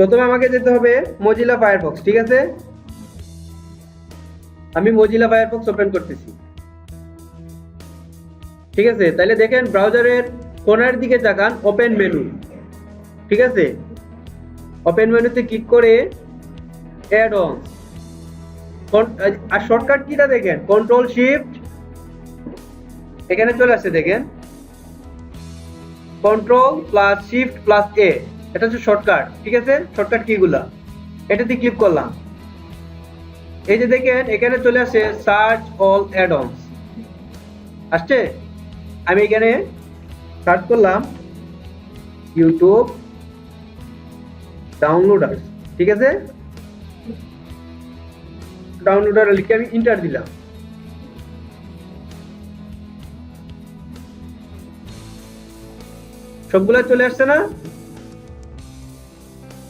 প্রথমে আমাকে যেতে হবে মজিলা ফায়ারফক্স, ঠিক আছে? আমি মজিলা ফায়ারফক্স ওপেন করতেছি, ঠিক আছে? তাহলে দেখেন ব্রাউজারের কোণার দিকে তাকান, ওপেন মেনু, ঠিক আছে? ওপেন মেনুতে ক্লিক করে অ্যাড অন, আর শর্টকাট কিটা দেখেন, কন্ট্রোল শিফট, এখানে চলে আসছে দেখেন, কন্ট্রোল প্লাস শিফট প্লাস এ, এটা হচ্ছে শর্টকাট, ঠিক আছে? শর্টকাট কিগুলা, এটাতে ক্লিক করলাম, এই যে দেখেন এখানে চলে আসে সার্চ অল অ্যাড অনস, আসছে? আমি এখানে সার্চ করলাম ইউটিউব ডাউনলোডার, ঠিক আছে? ডাউনলোডার লিখে আমি ইন্টার দিলাম, সবগুলা চলে আসছে না?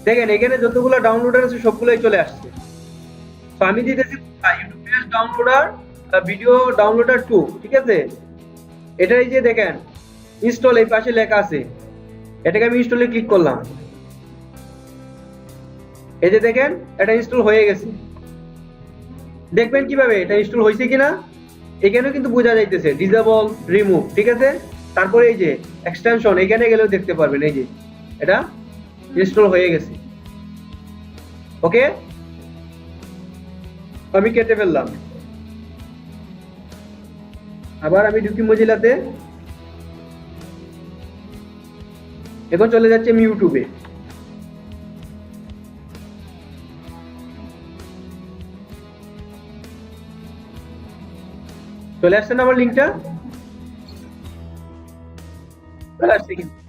দেখেন এখানে যতগুলো ডাউনলোডার আছে সবগুলাই চলে আসছে। তো আমি দিতেছি ইউটিউব ডাউনলোডার, ভিডিও ডাউনলোডার 2, ঠিক আছে? এটাই যে দেখেন ইনস্টল এই পাশে লেখা আছে, এটাকে আমি ইনস্টলে ক্লিক করলাম, এই যে দেখেন এটা ইনস্টল হয়ে গেছে। দেখবেন কিভাবে এটা ইনস্টল হয়েছে কিনা, এখানেও কিন্তু বোঝা যাইতেছে ডিসেবল রিমুভ, ঠিক আছে? তারপরে এই যে এক্সটেনশন, এখানে গেলেও দেখতে পারবেন এই যে এটা ইনস্টল হয়ে গেছে। ওকে, আমি কেটে ফেললাম, আবার আমি ঢুকি মজিলাতে, এখন চলে যাচ্ছে আমি ইউটিউবে, চলে আসছে না আমার লিঙ্কটা? চলে আসছে কিন্তু